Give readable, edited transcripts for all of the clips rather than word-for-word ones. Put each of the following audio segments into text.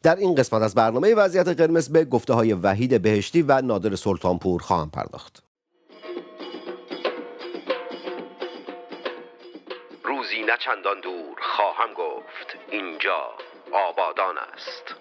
در این قسمت از برنامه وضعیت قرمز به گفته‌های وحید بهشتی و نادر سلطانپور خواهم پرداخت. روزی نه چندان دور خواهم گفت اینجا آبادان است.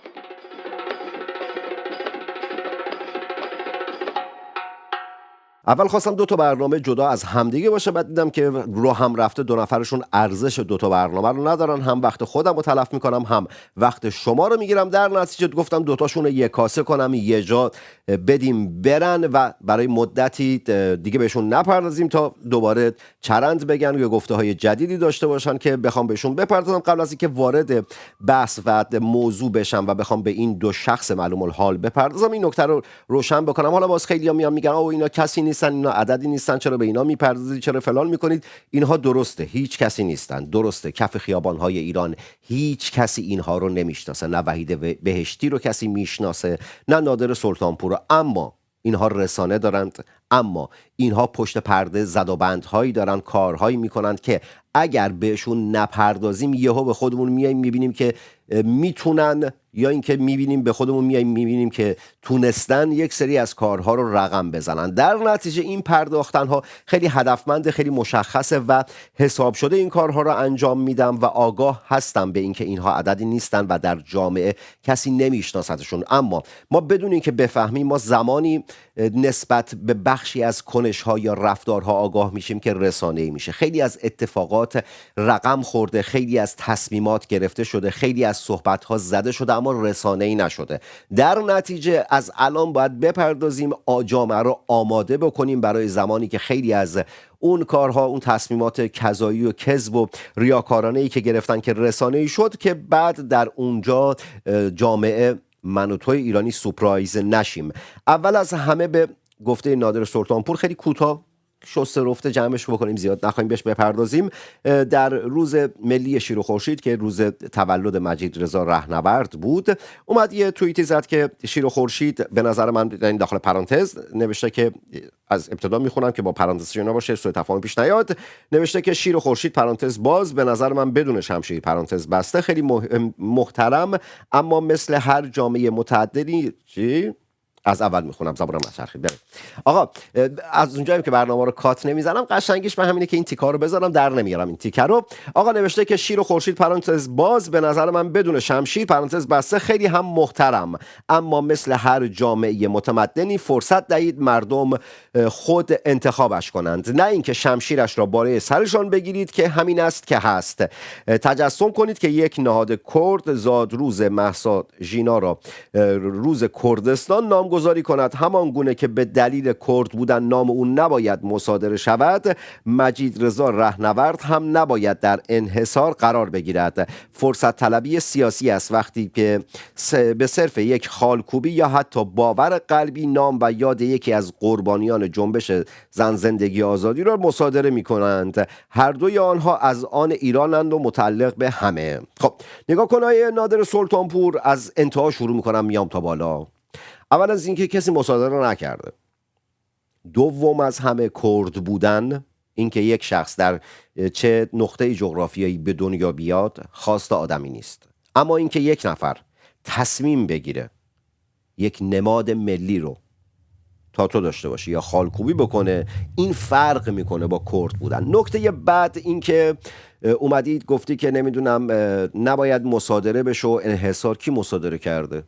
اول خواستم دو تا برنامه جدا از همدیگه باشه، بعد دیدم که رو هم رفته دو نفرشون ارزش دو تا برنامه رو ندارن، هم وقت خودم رو تلف میکنم هم وقت شما رو میگیرم. در نتیجه گفتم دوتاشون رو یکاسه کنم، یه جا بدیم برن و برای مدتی دیگه بهشون نپردازیم تا دوباره چرند بگن یا گفته های جدیدی داشته باشن که بخوام بهشون بپردازم. قبل از اینکه وارد بحث و موضوع بشم و بخوام به این دو شخص معلوم الحال بپردازم، این نکته رو روشن بکنم. حالا باز خیلی‌ها میان میگن آ اینا کسی نیستن، اینا عددی نیستن، چرا به اینا میپردازید، چرا فلان میکنید. اینها درسته، هیچ کسی نیستن، درسته کف خیابان‌های ایران هیچ کسی اینها رو نمیشناسه، نه وحید بهشتی رو کسی میشناسه، نه نادر سلطانپور رو. اما اینها رسانه دارند، اما اینها پشت پرده زدوبندهایی دارن، کارهایی میکنند که اگر بهشون نپردازیم یهو به خودمون میایم میبینیم که میتونن، یا اینکه میبینیم به خودمون میایم میبینیم که تونستن یک سری از کارها رو رقم بزنن. در نتیجه این پرداختن ها خیلی هدفمند، خیلی مشخصه و حساب شده این کارها رو انجام میدم و آگاه هستم به اینکه اینها عددی نیستن و در جامعه کسی نمیشناستشون. اما ما بدون اینکه بفهمیم، ما زمانی نسبت به بخشی از کنش‌ها یا رفتارها آگاه میشیم که رسانه‌ای میشه. خیلی از اتفاقات رقم خورده، خیلی از تصمیمات گرفته شده، خیلی از صحبت‌ها زده شده اما رسانه‌ای نشده. در نتیجه از الان باید بپردازیم، جامعه رو آماده بکنیم برای زمانی که خیلی از اون کارها، اون تصمیمات کذایی و کذب و ریاکارانه‌ای که گرفتن که رسانه‌ای شد، که بعد در اونجا جامعه من و توی ایرانی سورپرایز نشیم. اول از همه به گفته نادر سلطانپور خیلی کوتاه شسته رفته جمعش بکنیم، زیاد نخواهیم بهش بپردازیم. در روز ملی شیر و خورشید که روز تولد مجید رضا رهنورد بود، اومد یه توییتی زد که شیر و خورشید به نظر من، این داخل پرانتز نوشته که از ابتدا میخونم که با پرانتز اینا باشه سوء تفاهم پیش نیاد، نوشته که شیر و خورشید پرانتز باز به نظر من بدون شمشیر پرانتز بسته خیلی محترم، اما مثل هر جامعه متعددی از اول میخونم زبورم نچرخید. بریم آقا، از اونجایی که برنامه رو کات نمیزنم، قشنگیش به همینه که این تیکا رو بذارم، در نمیارم این تیکه رو. آقا نوشته که شیر و خورشید پرانتز باز به نظر من بدون شمشیر پرانتز بسته خیلی هم محترم، اما مثل هر جامعه متمدنی فرصت دهید مردم خود انتخابش کنند، نه اینکه شمشیرش را بالای سرشان بگیرید که همین است که هست. تجسم کنید که یک نهاد کرد زاد روز مهسا ژینا را روز کردستان نامگذاری کند، همان گونه که به دلیل کرد بودن نام اون نباید مصادره شود، مجید رضا رهنورد هم نباید در انحصار قرار بگیرد. فرصت طلبی سیاسی است وقتی که به صرف یک خالکوبی یا حتی باور قلبی نام و یاد یکی از قربانیان جنبش زن زندگی آزادی را مصادره می کنند. هر دوی آنها از آن ایرانند و متعلق به همه. خب نگاه کن آقای نادر سلطانپور، از انتها شروع میکنم میام تا بالا. اول از اینکه کسی مصادره نکرده. دوم از همه کرد بودن، اینکه یک شخص در چه نقطه جغرافیایی به دنیا بیاد خواست آدمی نیست، اما اینکه یک نفر تصمیم بگیره یک نماد ملی رو تا تو داشته باشی یا خالکوبی بکنه، این فرق میکنه با کرد بودن. نکته بعد اینکه اومدید گفتی که نمیدونم نباید مصادره بشه و انحصار. کی مصادره کرده؟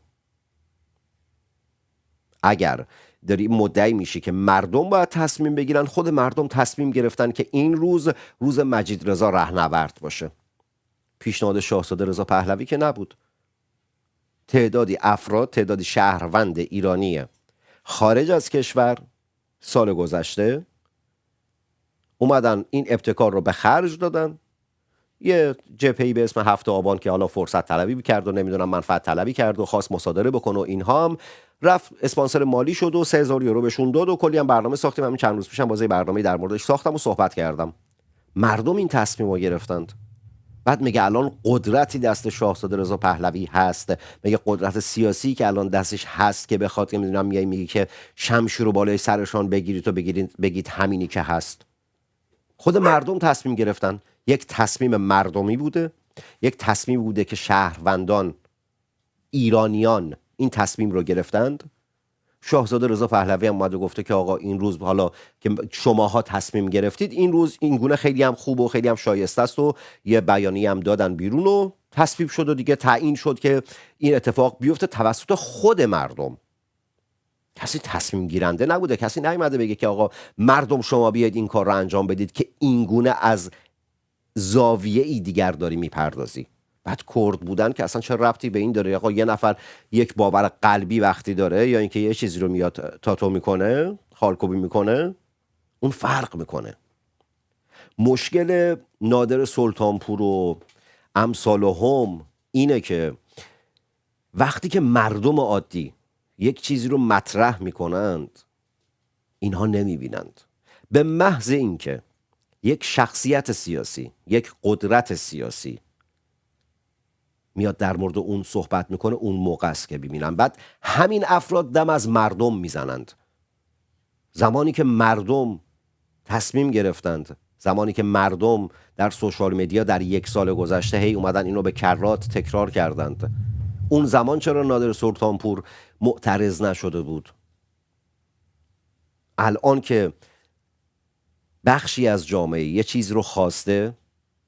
اگر داری مدعی میشی که مردم باید تصمیم بگیرن، خود مردم تصمیم گرفتن که این روز مجید رضا رهنورد باشه. پیشنهاد شاهزاده رضا پهلوی که نبود. تعدادی افراد، تعدادی شهروند ایرانی خارج از کشور سال گذشته اومدن این ابتکار رو به خرج دادن. یه جبهه‌ای به اسم هفته آبان که حالا فرصت طلبی کرد و نمیدونم منفعت طلبی کرد و خواست مصادره بکنه و اینها هم رفت اسپانسر مالی شد و 3000 یورو بهشون داد و کلی هم برنامه ساختیم. همین چند روز پیشم بازی برنامه‌ای در موردش ساختم و صحبت کردم. مردم این تصمیم رو گرفتند. بعد میگه الان قدرتی دست شاهزاده رضا پهلوی هست، میگه قدرت سیاسی که الان دستش هست که بخواد که میدونم میگه که شمشیر رو بالای سرشان بگیرید و بگید همینی که هست. خود مردم تصمیم گرفتن. یک تصمیم مردمی بوده، یک تصمیم بوده که شهروندان ایرانیان این تصمیم رو گرفتند. شاهزاده رضا پهلوی هم اومده گفته که آقا این روز حالا که شماها تصمیم گرفتید، این روز این گونه خیلی هم خوب و خیلی هم شایسته است و یه بیانیه هم دادن بیرون و تصویب شد و دیگه تعیین شد که این اتفاق بیفته توسط خود مردم. کسی تصمیم گیرنده نبوده، کسی نیومده بگه که آقا مردم شما بیاید این کار رو انجام بدید که این گونه از زاویه ای دیگر داری میپردازی. بعد کرد بودن که اصلا چه ربطی به این داره؟ آقا یه نفر یک باور قلبی وقتی داره یا اینکه یه چیزی رو میاد تاتو میکنه، خالکوبی میکنه، اون فرق میکنه. مشکل نادر سلطانپور و امثال هم اینه که وقتی که مردم عادی یک چیزی رو مطرح میکنند، اینها نمیبینند. به محض اینکه یک شخصیت سیاسی، یک قدرت سیاسی میاد در مورد اون صحبت میکنه، اون موقع است که ببینن. بعد همین افراد دم از مردم میزنند. زمانی که مردم تصمیم گرفتند، زمانی که مردم در سوشال مدیا در 1 سال گذشته هی اومدن اینو به کرات تکرار کردند، اون زمان چرا نادر سلطانپور معترض نشده بود؟ الان که بخشی از جامعه یه چیز رو خواسته،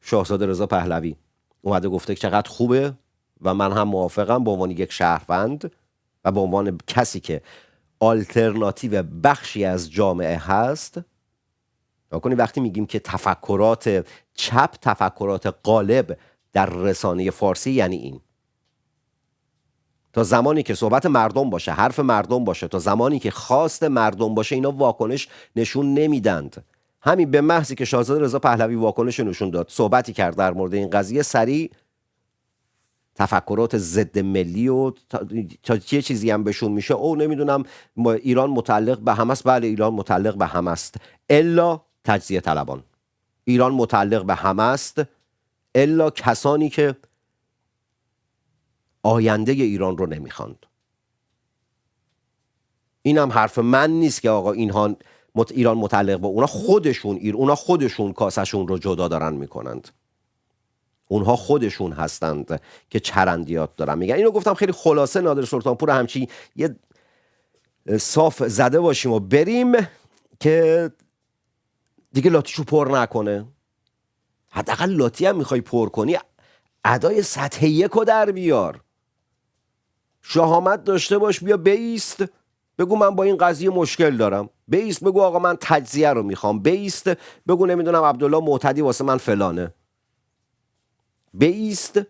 شاهزاده رضا پهلوی اومده گفته که چقدر خوبه و من هم موافقم به عنوان یک شهروند و به عنوان کسی که آلترناتیو بخشی از جامعه هست. نکنید وقتی میگیم که تفکرات چپ، تفکرات غالب در رسانه فارسی، یعنی این. تا زمانی که صحبت مردم باشه، حرف مردم باشه، تا زمانی که خواست مردم باشه، اینا واکنش نشون نمیدند. همین به محضی که شاهزاده رضا پهلوی واکنش نشون داد، صحبتی کرد در مورد این قضیه، سریع تفکرات ضد ملی و تا چه چیزی هم بهشون میشه، او نمیدونم ایران متعلق به هم است. بله ایران متعلق به هم است، الا تجزیه طلبان. ایران متعلق به هم است الا کسانی که آینده ایران رو نمیخواند. این هم حرف من نیست که آقا اینها ایران متعلق به اونا. اونا خودشون کاسشون رو جدا دارن میکنند. اونها خودشون هستند که چرندیات دارن میگن. اینو گفتم خیلی خلاصه نادر سلطانپور همچی یه صاف زده باشیم و بریم که دیگه لاتیشو پر نکنه. حداقل لاتی هم میخوای پر کنی، ادای سطح 1 رو در بیار، شهامت داشته باش، بیا بایست بگو من با این قضیه مشکل دارم، بایست بگو آقا من تجزیه رو میخوام، بایست بگو نمیدونم عبدالله معتدی واسه من فلانه، بایست.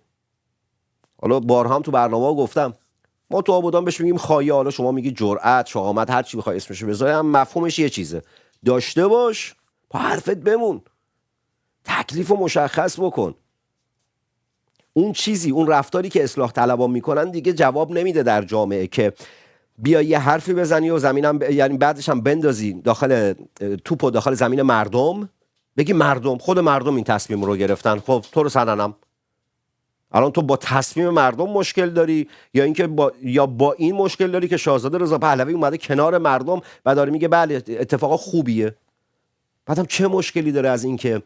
حالا بارها هم تو برنامه گفتم ما تو آبادان بهش میگیم خایه، حالا شما میگی جرأت، شهامت، هر چی بخوای اسمشو بذاری، هم مفهومش یه چیزه. داشته باش، با حرفت بمون، تکلیف رو مشخص بکن. اون چیزی، اون رفتاری که اصلاح طلبان میکنن دیگه جواب نمیده در جامعه که بیا یه حرفی بزنی و زمینم یعنی بعدش هم بندازی داخل توپو داخل زمین مردم، بگی مردم، خود مردم این تصمیم رو گرفتن. خب تو رو سننم. الان تو با تصمیم مردم مشکل داری یا اینکه با این مشکل داری که شاهزاده رضا پهلوی اومده کنار مردم و داره میگه بله اتفاقا خوبیه؟ بعدم چه مشکلی داره از اینکه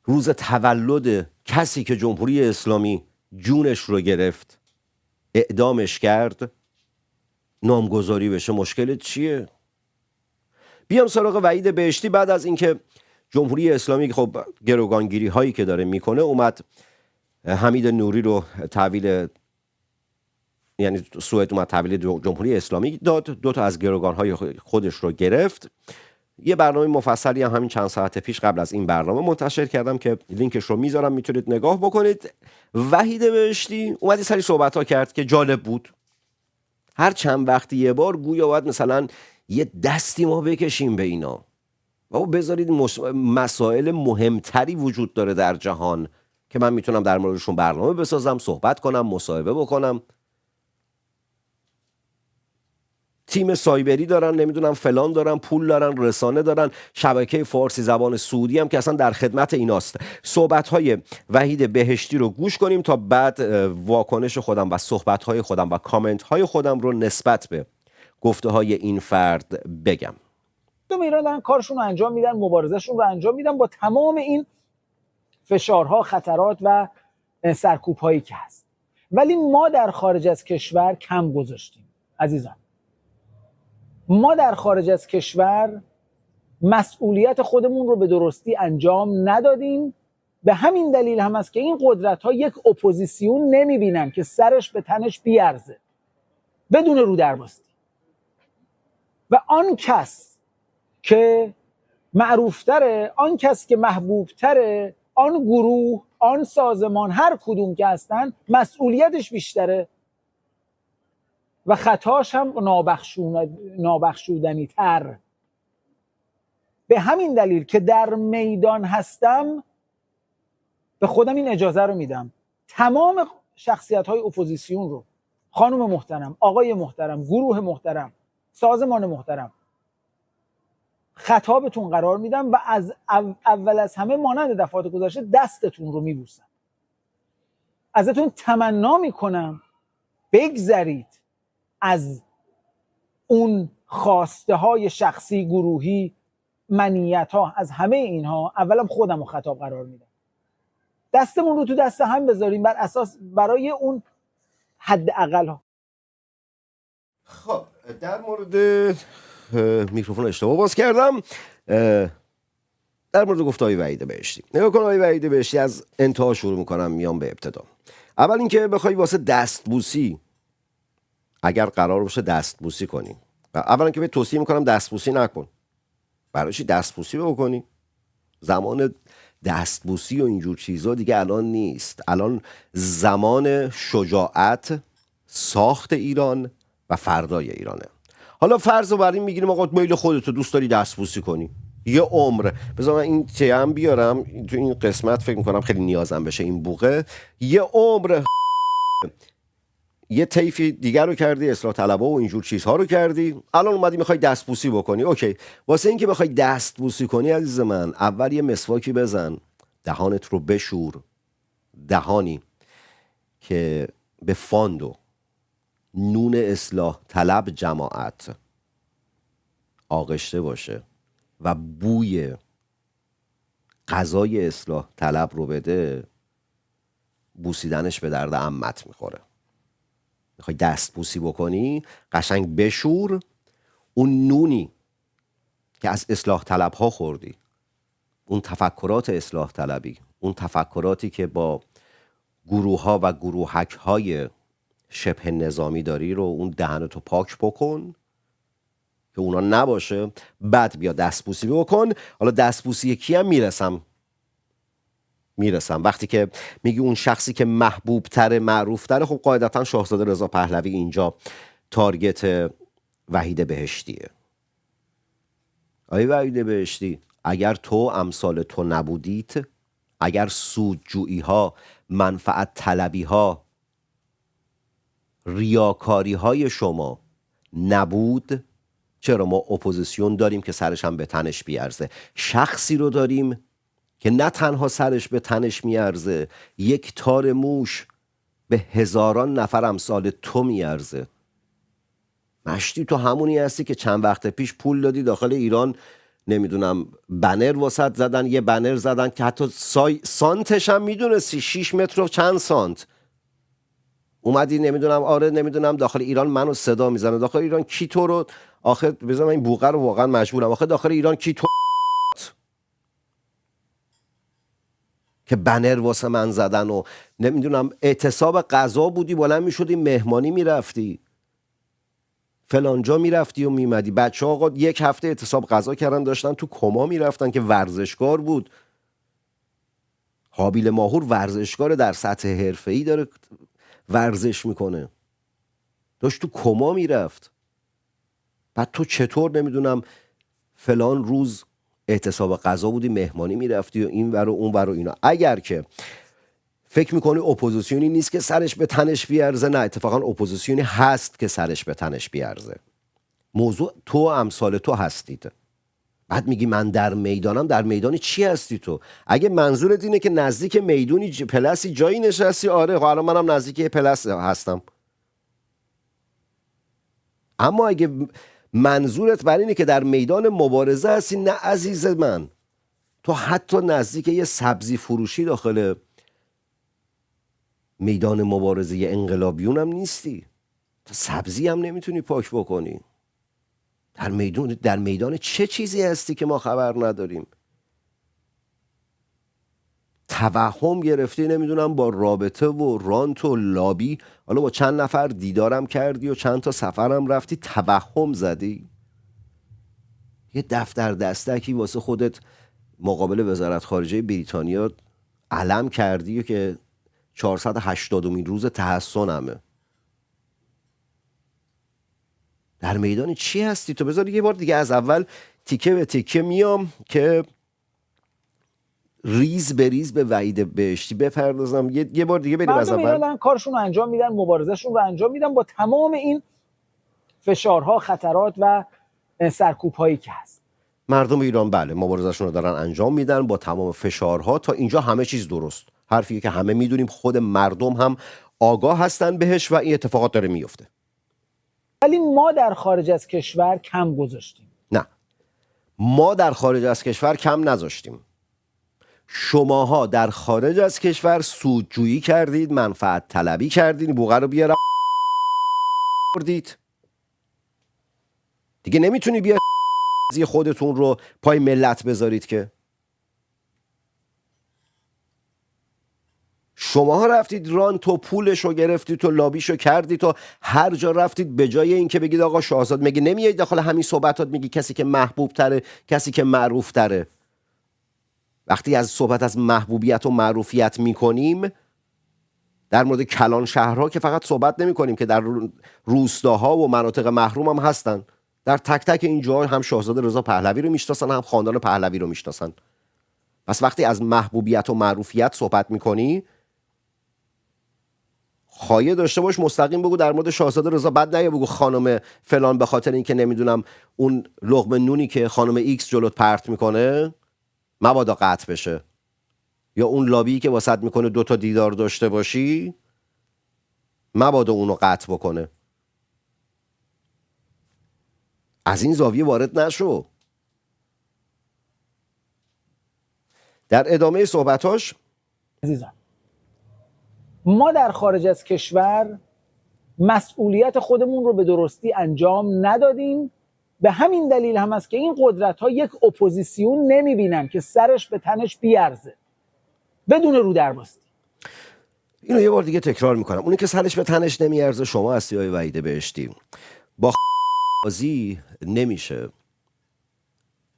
روز تولد کسی که جمهوری اسلامی جونش رو گرفت، اعدامش کرد، نامگذاری بشه؟ مشکل چیه؟ بیام سراغ وحید بهشتی. بعد از اینکه جمهوری اسلامی خب گروگانگیری هایی که داره میکنه، اومد حمید نوری رو تحویل، یعنی سوئد اومد تحویل جمهوری اسلامی داد، 2 تا از گروگانهای خودش رو گرفت. یه برنامه مفصلی هم همین چند ساعت پیش قبل از این برنامه منتشر کردم که لینکش رو میذارم، میتونید نگاه بکنید. وحید بهشتی اومد یه سری صحبت ها کرد که جالب بود. هر چند وقتی یه بار گویا باید مثلا یه دستی ما بکشیم به اینا و بذارید مسائل مهمتری وجود داره در جهان که من میتونم در موردشون برنامه بسازم، صحبت کنم، مصاحبه بکنم. تیم سایبری دارن، نمیدونم فلان دارن، پول دارن، رسانه دارن، شبکه فارسی زبان سعودی هم که اصلا در خدمت ایناست. صحبت‌های وحید بهشتی رو گوش کنیم تا بعد واکنش خودم و صحبت‌های خودم و کامنت‌های خودم رو نسبت به گفته‌های این فرد بگم. مردم ایران دارن کارشون رو انجام میدن، مبارزهشون رو انجام میدن با تمام این فشارها، خطرات و سرکوب‌هایی که هست. ولی ما در خارج از کشور کم گذاشتیم عزیزان. ما در خارج از کشور مسئولیت خودمون رو به درستی انجام ندادیم. به همین دلیل هم است که این قدرت ها یک اپوزیسیون نمیبینن که سرش به تنش بیارزه بدون رو درباستی. و آن کس که معروفتره، آن کس که محبوبتره، آن گروه، آن سازمان، هر کدوم که هستن، مسئولیتش بیشتره و خطاش هم نابخشودنی تر. به همین دلیل که در میدان هستم به خودم این اجازه رو میدم، تمام شخصیت های اپوزیسیون رو، خانم محترم، آقای محترم، گروه محترم، سازمان محترم، خطابتون قرار میدم و از اول از همه مانند دفعات گذشته دستتون رو میبوسم. ازتون تمنا میکنم بگذرید از اون خواسته های شخصی، گروهی، منیت ها. از همه اینها اولم خودم رو خطاب قرار میدم. دستمون رو تو دست هم بذاریم بر اساس برای اون حد اقل ها. خب در مورد میکروفون اشتباه باز کردم. در مورد گفته های وحید بهشتی، نگاه کن. های وحید بهشتی از انتها شروع میکنم میام به ابتدا. اول اینکه بخوای واسه دستبوسی، اگر قرار باشه دستبوسی کنی، اولا که به توصیه میکنم دستبوسی نکن. برای چی دستبوسی بکنی؟ زمان دستبوسی و اینجور چیزا دیگه الان نیست. الان زمان شجاعت، ساخت ایران و فردای ایرانه. حالا فرض رو بر این میگیریم آقا میل خودتو دوست داری دستبوسی کنی یه عمر. بذار من این تیم بیارم تو این قسمت، فکر میکنم خیلی نیازم بشه این بوقه. یه عمر یه طیفی دیگر رو کردی، اصلاح طلبها و اینجور چیزها رو کردی، الان اومدی میخوای دستبوسی بکنی. اوکی، واسه اینکه بخوای دستبوسی کنی عزیز من، اول یه مسواکی بزن، دهانت رو بشور، دهانی که به فاند و نون اصلاح طلب جماعت آغشته باشه و بوی غذای اصلاح طلب رو بده. بوسیدنش به درد عمت میخوره. میخوای دستبوسی بکنی، قشنگ بشور اون نونی که از اصلاح طلب ها خوردی، اون تفکرات اصلاح طلبی، اون تفکراتی که با گروه ها و گروهک های شبه نظامی داری رو، اون دهنتو پاک بکن که اونا نباشه. بعد بیا دستبوسی بکن. حالا دستبوسی کی هم میرسم وقتی که میگی اون شخصی که محبوب تره، معروف تره، خب قاعدتا شاهزاده رضا پهلوی اینجا تارگت وحید بهشتیه. آقای وحید بهشتی، اگر تو امثال تو نبودید، اگر سودجویی ها، منفعت طلبی ها، ریاکاری های شما نبود، چرا ما اپوزیسیون داریم که سرش هم به تنش بیارزه؟ شخصی رو داریم که نه تنها سرش به تنش میارزه، یک تار موش به هزاران نفر امثال تو میارزه. مشتی تو همونی هستی که چند وقت پیش پول دادی داخل ایران، نمیدونم بنر واسط زدن، یه بنر زدن که حتی سانتش هم میدونستی 6 متر و چند سانت. اومدی نمیدونم آره نمیدونم داخل ایران منو صدا میزنه. داخل ایران کی تو رو آخه بذار من این بوقه رو واقعا مجبورم. آخه داخل ایران کی تو که بنر واسه من زدن و نمیدونم اعتصاب غذا بودی بلند میشدی مهمانی میرفتی فلانجا میرفتی و میمدی. بچه ها آقا یک هفته اعتصاب غذا کردن داشتن تو کما میرفتن که ورزشکار بود. حابیل ماهور ورزشکار در سطح حرفه‌ای داره ورزش میکنه، داشت تو کما میرفت. بعد تو چطور نمیدونم فلان روز اعتصاب غذا بودی مهمانی میرفتی و این ور و اون ور و اینا. اگر که فکر میکنی اپوزیسیونی نیست که سرش به تنش بیارزه، نه اتفاقا اپوزیسیونی هست که سرش به تنش بیارزه. موضوع تو امثال تو هستید. بعد میگی من در میدانم. در میدانی چی هستی تو؟ اگه منظورت اینه که نزدیک میدونی پلسی جایی نشستی، آره حالا منم نزدیک پلس هستم. اما اگه منظورت بر اینه که در میدان مبارزه هستی، نه عزیز من، تو حتی نزدیک یه سبزی فروشی داخل میدان مبارزه انقلابیون هم نیستی، سبزی هم نمیتونی پاک بکنی. در میدان چه چیزی هستی که ما خبر نداریم؟ توهم گرفتی نمیدونم با رابطه و رانت و لابی، حالا با چند نفر دیدارم کردی و چند تا سفرم رفتی، توهم زدی. یه دفتر دستکی واسه خودت مقابل وزارت خارجه بریتانیا علم کردی که 480مین روز تحسنمه. در میدان چی هستی تو؟ بذار یه بار دیگه از اول تیکه به تیکه میام که ریز به ریز به وحید بهشتی بپردازم. یه بار دیگه بریم از مردم ایران اول. دارن کارشون رو انجام میدن، مبارزهشون رو انجام میدن با تمام این فشارها، خطرات و سرکوب هایی که هست. مردم ایران بله مبارزهشون رو دارن انجام میدن با تمام فشارها. تا اینجا همه چیز درست، حرفیه که همه میدونیم، خود مردم هم آگاه هستن بهش و این اتفاقات داره میفته. ولی ما در خارج از کشور کم گذاشتیم. نه، ما در خارج از کشور کم نذاشتیم. شماها در خارج از کشور سودجویی کردید، منفعت طلبی کردید، بوقه رو بیارم بردید. دیگه نمیتونی بیا خودتون رو پای ملت بذارید که. شماها رفتید رانت و پولش رو گرفتید و لابیشو کردید و هر جا رفتید به جای اینکه بگید آقا شاهزاد، مگه نمیایید داخل همین صحبتات میگی کسی که محبوب تره، کسی که معروف تره؟ وقتی از صحبت از محبوبیت و معروفیت میکنیم در مورد کلان شهرها که فقط صحبت نمی کنیم که در روستاها و مناطق محروم هم هستن. در تک تک این جاها هم شاهزاده رضا پهلوی رو میشناسن، هم خاندان پهلوی رو میشناسن. پس وقتی از محبوبیت و معروفیت صحبت میکنی، خواهی داشته باش مستقیم بگو در مورد شاهزاده رضا بد نیا بگو خانم فلان به خاطر اینکه نمیدونم اون لقمه نونی که خانم ایکس جلوت پرت میکنه مبادا قطع بشه، یا اون لابی که واسط میکنه 2 تا دیدار داشته باشی مبادا اونو قطع بکنه. از این زاویه وارد نشو. در ادامه صحبتاش عزیزان، ما در خارج از کشور مسئولیت خودمون رو به درستی انجام ندادیم. به همین دلیل هم است که این قدرت ها یک اپوزیسیون نمیبینن که سرش به تنش بیارزه بدون رو درباستی. اینو یه بار دیگه تکرار میکنم، اونی که سرش به تنش نمیارزه شما هستی های وحید بهشتی. با بازی نمیشه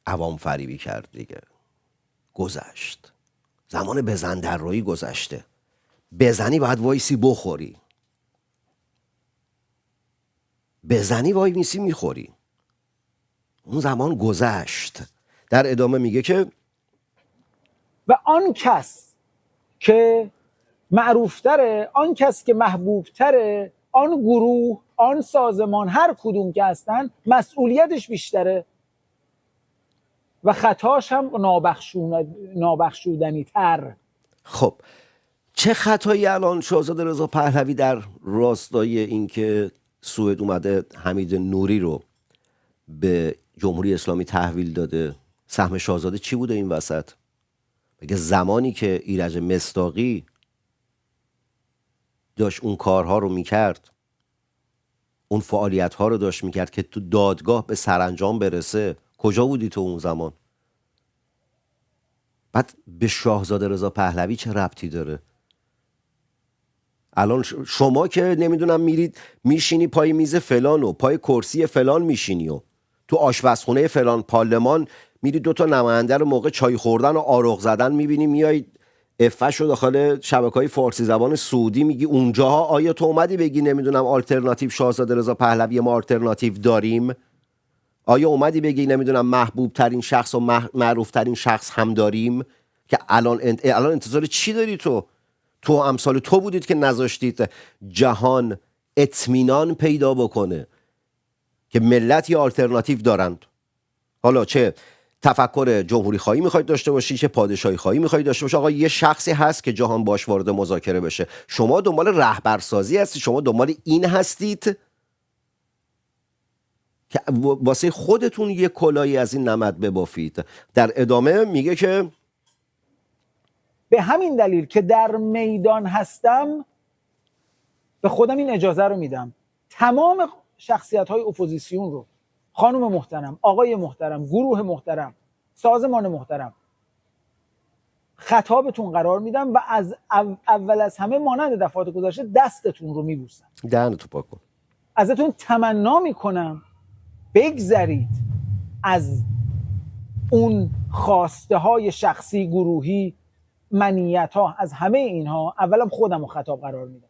عوام فریبی کرد دیگه. گذشت زمان بزن در روی، گذشته. بزنی باید وایسی بخوری، بزنی وای میسی میخوری. اون زمان گذشت. در ادامه میگه که و آن کس که معروفتره، آن کس که محبوبتره، آن گروه، آن سازمان، هر کدوم که هستن مسئولیتش بیشتره و خطاش هم نابخشودنی تر. خب چه خطایی الان شاهزاده رضا پهلوی در راستای اینکه سوئد اومده حمید نوری رو به جمهوری اسلامی تحویل داده؟ سهم شاهزاده چی بوده این وسط؟ بگه زمانی که ایرج مصداقی داشت اون کارها رو میکرد، اون فعالیت ها رو داشت میکرد که تو دادگاه به سرانجام برسه، کجا بودی تو اون زمان؟ بعد به شاهزاده رضا پهلوی چه ربطی داره؟ الان شما که نمیدونم میرید میشینی پای میز فلان و پای کرسی فلان میشینی و تو آشپزخونه فلان پارلمان میری 2 تا نماینده رو موقع چای خوردن و آروغ زدن میبینی، میای افش رو داخل شبکه‌های فارسی زبان سعودی میگی اونجاها. آیا تو اومدی بگی نمیدونم آلترناتیو شاهزاده رضا پهلوی ما آلترناتیو داریم؟ آیا اومدی بگی نمیدونم محبوب ترین شخص و معروف ترین شخص هم داریم؟ که الان انتظار چی داری تو امثال تو بودید که نذاشتید جهان اطمینان پیدا بکنه که ملت یه آلترناتیو دارند. حالا چه تفکر جمهوری خواهی میخواید داشته باشی، چه پادشاهی خواهی میخواید داشته باشی، آقا یه شخصی هست که جهان باش وارد مذاکره بشه. شما دنبال رهبرسازی هستید، شما دنبال این هستید که واسه خودتون یه کلایی از این نمد ببافید. در ادامه میگه که به همین دلیل که در میدان هستم به خودم این اجازه رو میدم. تمام شخصیت‌های اپوزیسیون رو، خانم محترم، آقای محترم، گروه محترم، سازمان محترم، خطابتون قرار میدم و از اول از همه مانند دفعات گذشته دستتون رو میبوسم. دهنتو پاک کن. ازتون تمنا میکنم بگذرید از اون خواسته های شخصی، گروهی، منیت ها، از همه اینها. اولم خودم رو خطاب قرار میدم.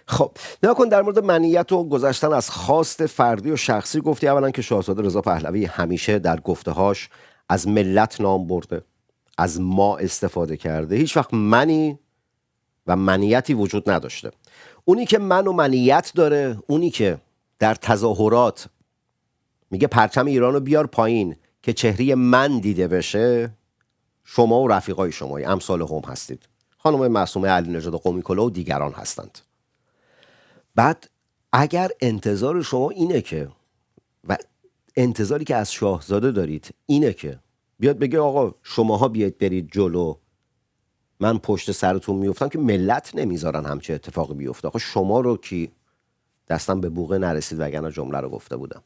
خب نگاه کن، در مورد منیت و گذشتن از خواست فردی و شخصی گفتی. اولا که شاهزاده رضا پهلوی همیشه در گفته‌هاش از ملت نام برده، از ما استفاده کرده، هیچ وقت منی و منیتی وجود نداشته. اونی که من و منیت داره، اونی که در تظاهرات میگه پرچم ایران رو بیار پایین که چهره من دیده بشه، شما و رفیقای شمایی امثال هم هستید. خانم معصومه علی نژاد قمی کلاه و دیگران هستند. بعد اگر انتظار شما اینه که و انتظاری که از شاهزاده دارید اینه که بیاد بگه آقا شماها بیاید برید جلو، من پشت سرتون میفتم، که ملت نمیذارن همچه اتفاقی بیفته. آقا شما رو کی دستم به بوقه نرسید وگرنه جمله رو گفته بودم.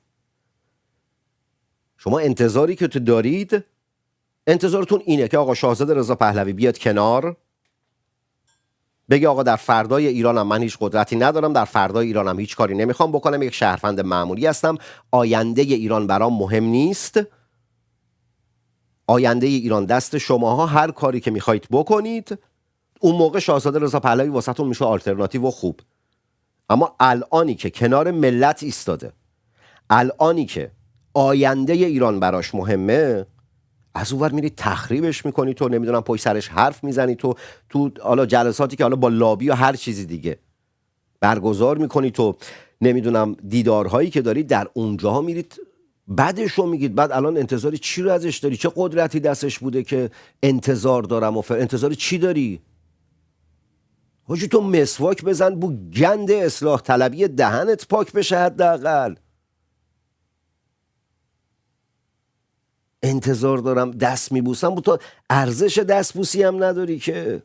شما انتظاری که تو دارید، انتظارتون اینه که آقا شاهزاده رضا پهلوی بیاد کنار، بگه آقا در فردای ایرانم من هیچ قدرتی ندارم، در فردای ایرانم هیچ کاری نمیخوام بکنم، یک شهروند معمولی هستم، آینده ایران برام مهم نیست، آینده ایران دست شماها، هر کاری که میخواید بکنید. اون موقع شاهزاده رضا پهلوی واسهتون میشه آلترناتیو و خوب. اما الانی که کنار ملت ایستاده، الانی که آینده ایران براش مهمه، از اونور میری تخریبش میکنی، تو نمیدونم پشت سرش حرف میزنی، تو حالا جلساتی که حالا با لابی و هر چیزی دیگه برگزار میکنی، تو نمیدونم دیدارهایی که داری در اونجاها میرید بعدشو میگید. بعد الان انتظاری چی رو ازش داری؟ چه قدرتی دستش بوده که انتظار دارم و انتظاری چی داری؟ حاجی تو مسواک بزن بو گند اصلاح طلبی دهنت پاک بشه حداقل. انتظار دارم دست میبوسم، تو ارزش دستبوسی هم نداری، که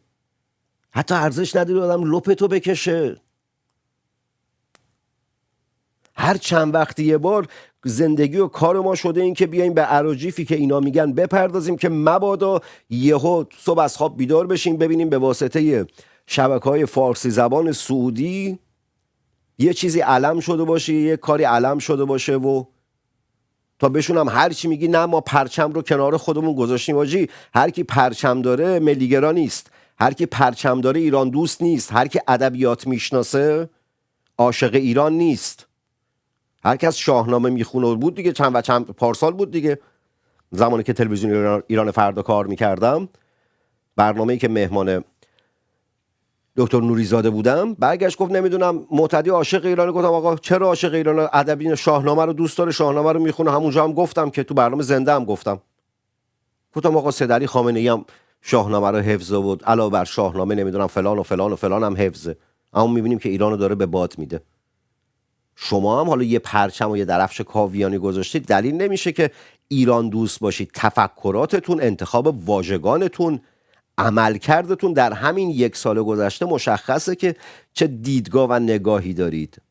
حتی ارزش نداری آدم لپتو بکشه. هر چند وقتی یه بار زندگی و کار ما شده این که بیایم به اراجیفی که اینا میگن بپردازیم، که مبادا یهو صبح از خواب بیدار بشیم ببینیم به واسطه شبکه‌های فارسی زبان سعودی یه چیزی علم شده باشه، یه کاری علم شده باشه و تا بهشون هم هر چی میگی نه ما پرچم رو کنار خودمون گذاشتیم. واجی هر کی پرچم داره ملیگرا نیست، هر کی پرچم داره ایران دوست نیست، هر کی ادبیات میشناسه عاشق ایران نیست. هر کی از شاهنامه میخونه بود دیگه، چند پارسال بود دیگه، زمانی که تلویزیون ایران فردا کار میکردم، برنامه‌ای که مهمان دکتر نوریزاده بودم، برگشت گفت نمیدونم معتدی عاشق ایرانه. گفتم آقا چرا عاشق ایرانه؟ ادبی شاهنامه رو دوست داره، شاهنامه رو میخونه. همونجا هم گفتم که تو برنامه زنده هم گفتم آقا سیدعلی خامنه‌ای هم شاهنامه رو حفظه بود، علاوه بر شاهنامه نمیدونم فلان و فلان و فلان هم حفظه. اما میبینیم که ایرانو داره به باد میده. شما هم حالا یه پرچم و یه درفش کاویانی گذاشتید، دلیل نمیشه که ایران دوست باشید. تفکراتتون، انتخاب واژگانتون، عملکردتون در همین یک سال گذشته مشخصه که چه دیدگاه و نگاهی دارید.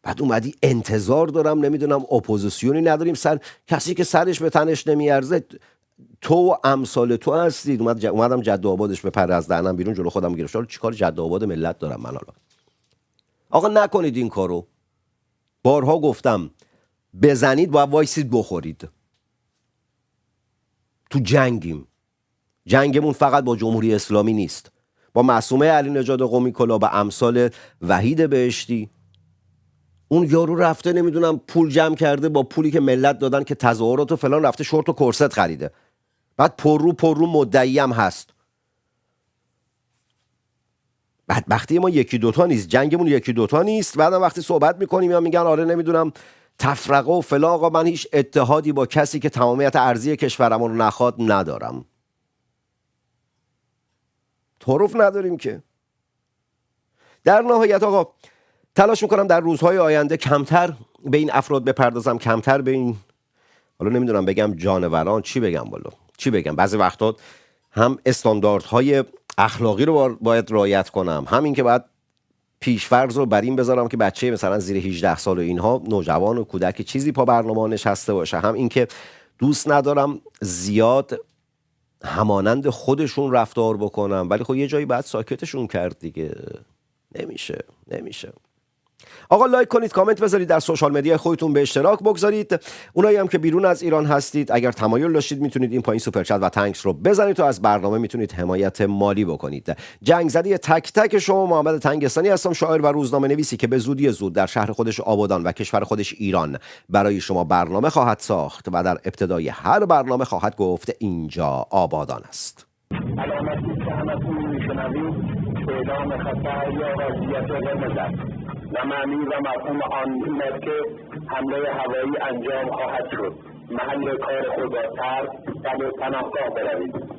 بعد اومدی انتظار دارم نمیدونم اپوزیسیونی نداریم، کسی که سرش به تنش نمیارزه تو و امثال تو هستید. اومدم جد و آبادش بپره از دهنم بیرون، جلو خودم گرفتم. چیکار جد و آباد ملت دارم من حالا؟ آقا نکنید این کارو. بارها گفتم بزنید باید وایسید بخورید. تو جنگمون فقط با جمهوری اسلامی نیست، با معصومه علی نژاد قمی کلاه، با امثال وحید بهشتی. اون یارو رفته نمیدونم پول جمع کرده، با پولی که ملت دادن که تظاهرات و فلان، رفته شورت و کرست خریده. بعد پر رو مدعی هم هست. بدبختی ما یکی دوتا نیست، جنگمون یکی دوتا نیست. بعدم وقتی صحبت میکنیم یا میگن آره نمیدونم تفرقه و فلان، آقا من هیچ اتحادی با کسی که تمامیت ارضی کشورمون رو نخواد ندارم. تعارف نداریم که. در نهایت آقا تلاش میکنم در روزهای آینده کمتر به این افراد بپردازم، کمتر به این حالا نمیدونم بگم جانوران، چی بگم. بعضی وقتا هم استانداردهای اخلاقی رو باید رعایت کنم، همین که باید پیشفرض رو بر این بذارم که بچه مثلا زیر 18 سال و اینها، نوجوان و کودک چیزی پا برنامه نشسته باشه، هم اینکه دوست ندارم زیاد همانند خودشون رفتار بکنم، ولی خب یه جایی بعد ساکتشون کرد دیگه. نمیشه. آقا لایک کنید، کامنت بذارید، در سوشال مدیا خودتون به اشتراک بگذارید. اونایی هم که بیرون از ایران هستید اگر تمایل داشتید میتونید این پایین سوپر چت و تانکس رو بزنید تا از برنامه میتونید حمایت مالی بکنید. جنگ زده تک تک شما محمد تنگستانی هستم، شاعر و روزنامه نویسی که به زود در شهر خودش آبادان و کشور خودش ایران برای شما برنامه خواهد ساخت و در ابتدای هر برنامه خواهد گفت اینجا آبادان است. علامتی که همتون میشنوید اعلام خطر یا وضعیت قرمز است و معنی و مفهوم آن این است که حمله هوایی انجام خواهد شد. محل کار خود را ترک و به پناهگاه بروید.